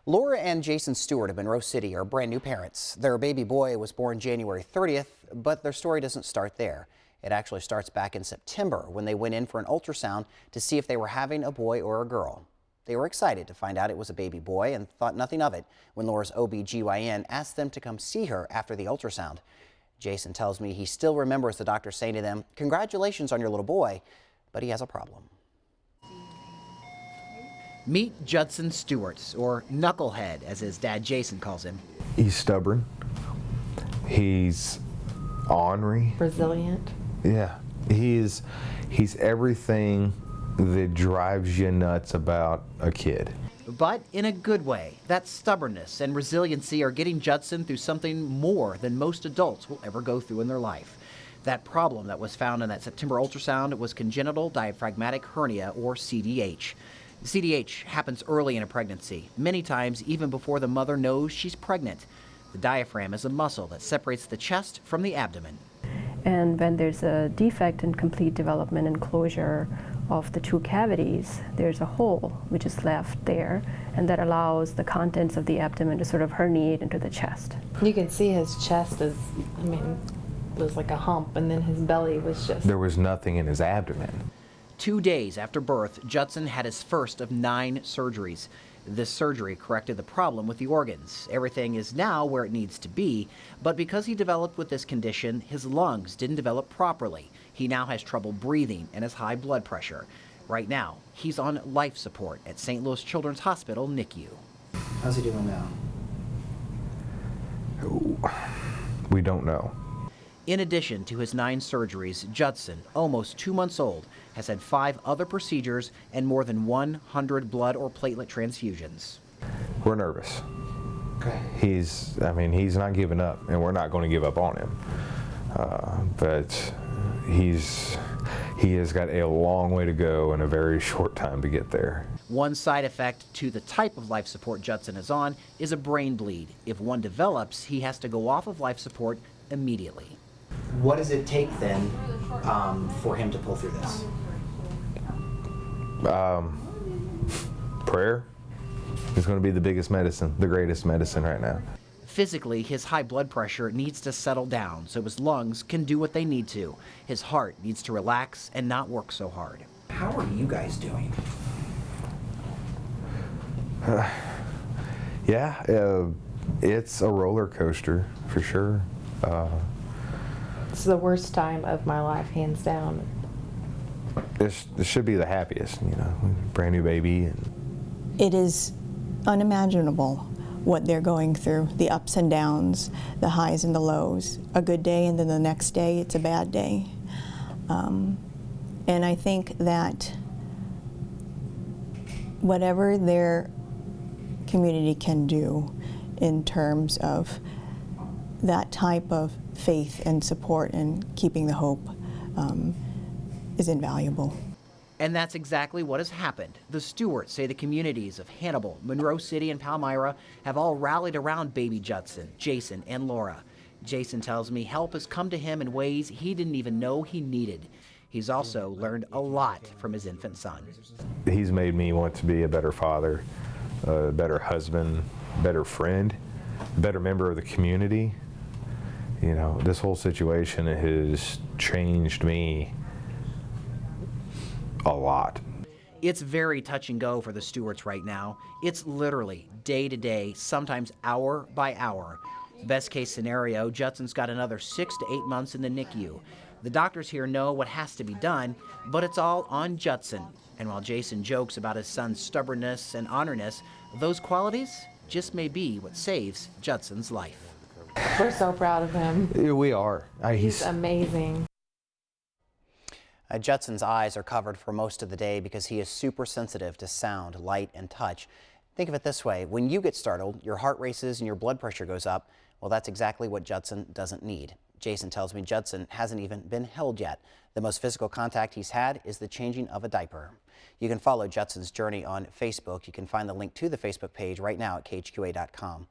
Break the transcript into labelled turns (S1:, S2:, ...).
S1: Laura and Judson Stewart of Monroe City are brand new parents. Their baby boy was born January 30th, but their story doesn't start there. It actually starts back in September when they went in for an ultrasound to see if they were having a boy or a girl. They were excited to find out it was a baby boy and thought nothing of it when Laura's OB/GYN asked them to come see her after the ultrasound. Judson tells me he still remembers the doctor saying to them, "Congratulations on your little boy," but he has a problem. Meet Judson Stewart, or Knucklehead, as his dad Jason calls him.
S2: He's stubborn. He's ornery.
S3: Resilient.
S2: Yeah. He's everything that drives you nuts about a kid.
S1: But in a good way. That stubbornness and resiliency are getting Judson through something more than most adults will ever go through in their life. That problem that was found in that September ultrasound was congenital diaphragmatic hernia, or CDH. CDH happens early in a pregnancy, many times even before the mother knows she's pregnant. The diaphragm is a muscle that separates the chest from the abdomen.
S4: And when there's a defect in complete development and closure of the two cavities, there's a hole which is left there, and that allows the contents of the abdomen to sort of herniate into the chest.
S3: You can see his chest is, it was like a hump, and then his belly was just...
S2: There was nothing in his abdomen.
S1: 2 days after birth, Judson had his first of 9 surgeries. This surgery corrected the problem with the organs. Everything is now where it needs to be, but because he developed with this condition, his lungs didn't develop properly. He now has trouble breathing and has high blood pressure. Right now, he's on life support at St. Louis Children's Hospital, NICU. How's he doing now?
S2: We don't know.
S1: In addition to his 9 surgeries, Judson, almost 2 months old, has had 5 other procedures and more than 100 blood or platelet transfusions.
S2: We're nervous.
S1: Okay.
S2: He's not giving up, and we're not going to give up on him. But he has got a long way to go and a very short time to get there.
S1: One side effect to the type of life support Judson is on is a brain bleed. If one develops, he has to go off of life support immediately. What does it take then for him to pull through this?
S2: Prayer is going to be the biggest medicine, the greatest medicine right now.
S1: Physically, his high blood pressure needs to settle down so his lungs can do what they need to. His heart needs to relax and not work so hard. How are you guys doing?
S2: It's a roller coaster for sure.
S3: It's the worst time of my life, hands down.
S2: This should be the happiest, brand new baby.
S5: It is unimaginable what they're going through, the ups and downs, the highs and the lows. A good day and then the next day it's a bad day. And I think that whatever their community can do in terms of that type of faith and support and keeping the hope is invaluable.
S1: And that's exactly what has happened. The Stewarts say the communities of Hannibal, Monroe City, and Palmyra have all rallied around baby Judson, Jason, and Laura. Jason tells me help has come to him in ways he didn't even know he needed. He's also learned a lot from his infant son.
S2: He's made me want to be a better father, a better husband, better friend, a better member of the community. This whole situation has changed me a lot.
S1: It's very touch and go for the Stewarts right now. It's literally day to day, sometimes hour by hour. Best case scenario, Judson's got another 6 to 8 months in the NICU. The doctors here know what has to be done, but it's all on Judson. And while Jason jokes about his son's stubbornness and honerness, those qualities just may be what saves Judson's life.
S3: We're so proud of him.
S2: We are.
S3: He's amazing.
S1: Judson's eyes are covered for most of the day because he is super sensitive to sound, light, and touch. Think of it this way. When you get startled, your heart races and your blood pressure goes up. Well, that's exactly what Judson doesn't need. Jason tells me Judson hasn't even been held yet. The most physical contact he's had is the changing of a diaper. You can follow Judson's journey on Facebook. You can find the link to the Facebook page right now at KHQA.com.